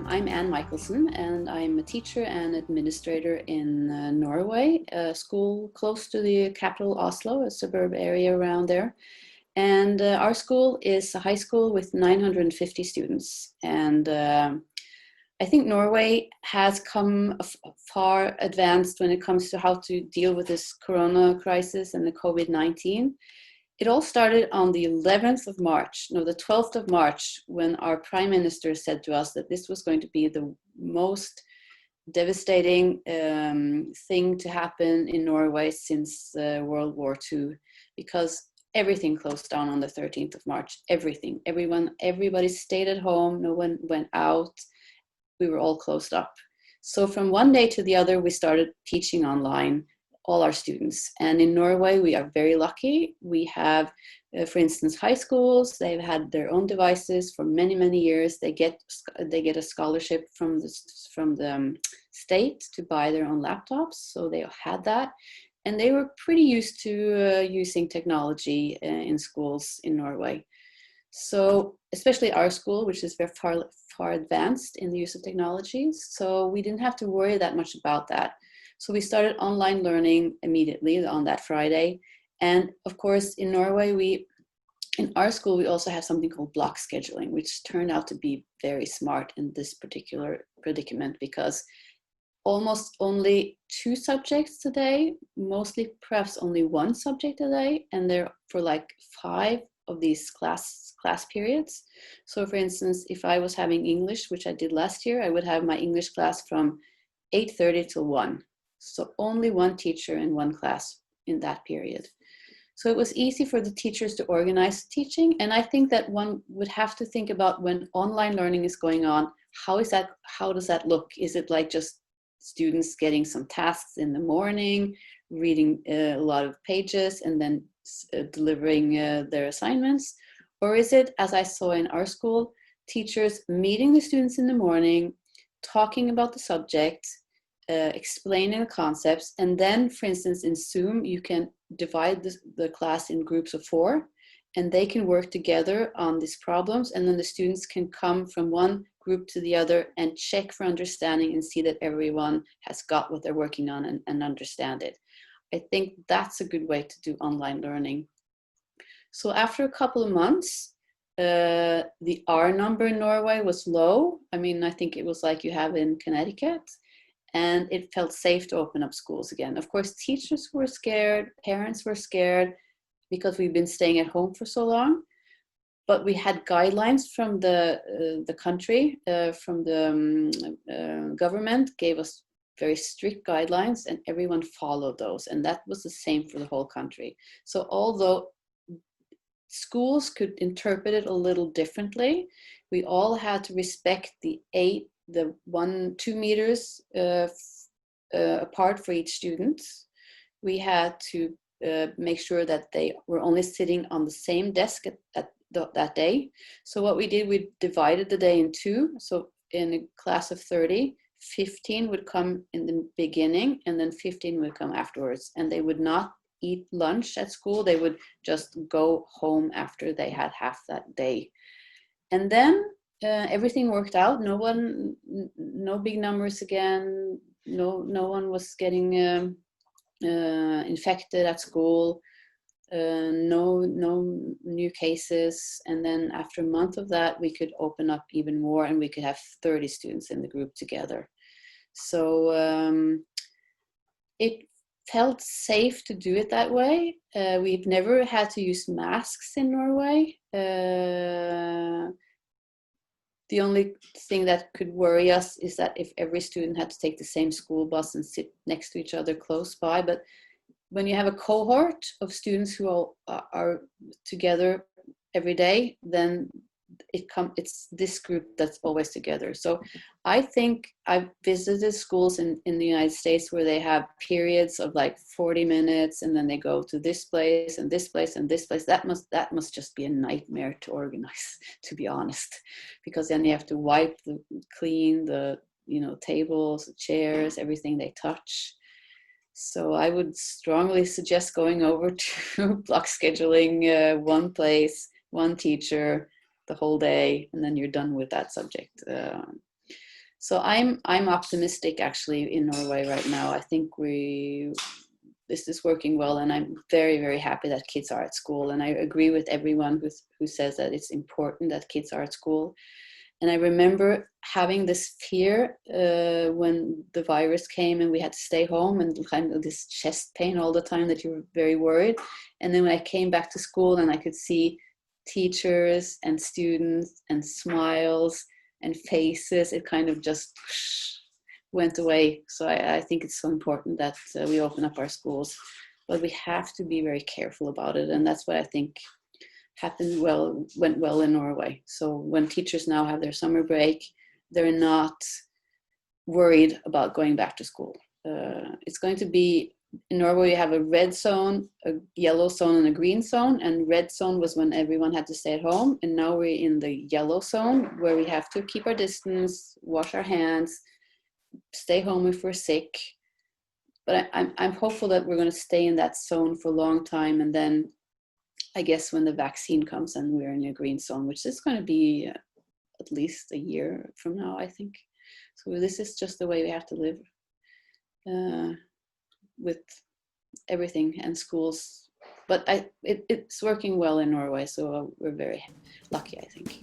I'm Michaelsen, and I'm a teacher and administrator in Norway, a school close to the capital Oslo, a suburb area around there. And our school is a high school with 950 students. And I think Norway has come far advanced when it comes to how to deal with this corona crisis and the COVID-19. It all started on the 11th of March, no, the 12th of March, when our prime minister said to us that this was going to be the most devastating thing to happen in Norway since World War II, because everything closed down on the 13th of March. Everything, everybody stayed at home. No one went out. We were all closed up. So from one day to the other, we started teaching online, all our students. And in Norway, we are very lucky. We have, for instance, high schools. They've had their own devices for many, many years. They get a scholarship from the state to buy their own laptops. So they had that. And they were pretty used to using technology in schools in Norway. So especially our school, which is very far advanced in the use of technologies. So we didn't have to worry that much about that. So we started online learning immediately on that Friday. And of course, in Norway, in our school, we also have something called block scheduling, which turned out to be very smart in this particular predicament, because almost only 2 subjects today, mostly perhaps only 1 subject a day, and they're for like 5 of these class periods. So for instance, if I was having English, which I did last year, I would have my English class from 8:30 till 1. So only 1 teacher in 1 class in that period. So it was easy for the teachers to organize teaching. And I think that one would have to think about, when online learning is going on, how does that look? Is it like just students getting some tasks in the morning, reading a lot of pages, and then delivering their assignments? Or is it, as I saw in our school, teachers meeting the students in the morning, talking about the subject, explaining the concepts, and then, for instance, in Sørum, you can divide the class in groups of 4, and they can work together on these problems, and then the students can come from one group to the other and check for understanding and see that everyone has got what they're working on and understand it. I think that's a good way to do online learning. So after a couple of months, the R number in Norway was low. I mean, I think it was like you have in Connecticut. And it felt safe to open up schools again. Of course, teachers were scared, parents were scared, because we've been staying at home for so long. But we had guidelines from the country, from the government, gave us very strict guidelines, and everyone followed those. And that was the same for the whole country. So although schools could interpret it a little differently, we all had to respect the 1-2 meters apart for each student. We had to make sure that they were only sitting on the same desk that day. So what we did, we divided the day in 2. So in a class of 30, 15 would come in the beginning, and then 15 would come afterwards. And they would not eat lunch at school. They would just go home after they had half that day. And then everything worked out. No big numbers again. No one was getting infected at school. No new cases. And then after a month of that, we could open up even more, and we could have 30 students in the group together. So it felt safe to do it that way. We've never had to use masks in Norway. The only thing that could worry us is that if every student had to take the same school bus and sit next to each other close by. But when you have a cohort of students who all are together every day, then it's this group that's always together. So I think I've visited schools in the United States where they have periods of like 40 minutes, and then they go to this place and this place and this place. That must just be a nightmare to organize, to be honest, because then you have to clean the tables, chairs, everything they touch. So I would strongly suggest going over to block scheduling, one place, one teacher, the whole day, and then you're done with that subject. So I'm optimistic actually in Norway right now. I think this is working well, and I'm very, very happy that kids are at school. And I agree with everyone who says that it's important that kids are at school. And I remember having this fear when the virus came and we had to stay home, and kind of this chest pain all the time that you were very worried. And then when I came back to school and I could see teachers and students and smiles and faces, it kind of just went away. So I think it's so important that we open up our schools, but we have to be very careful about it. And that's what I think went well in Norway. So when teachers now have their summer break, they're not worried about going back to school. It's going to be, in Norway, you have a red zone, a yellow zone, and a green zone. And red zone was when everyone had to stay at home. And now we're in the yellow zone, where we have to keep our distance, wash our hands, stay home if we're sick. But I'm hopeful that we're going to stay in that zone for a long time. And then I guess when the vaccine comes and we're in a green zone, which is going to be at least a year from now, I think. So this is just the way we have to live with everything and schools. But it's working well in Norway, so we're very lucky, I think.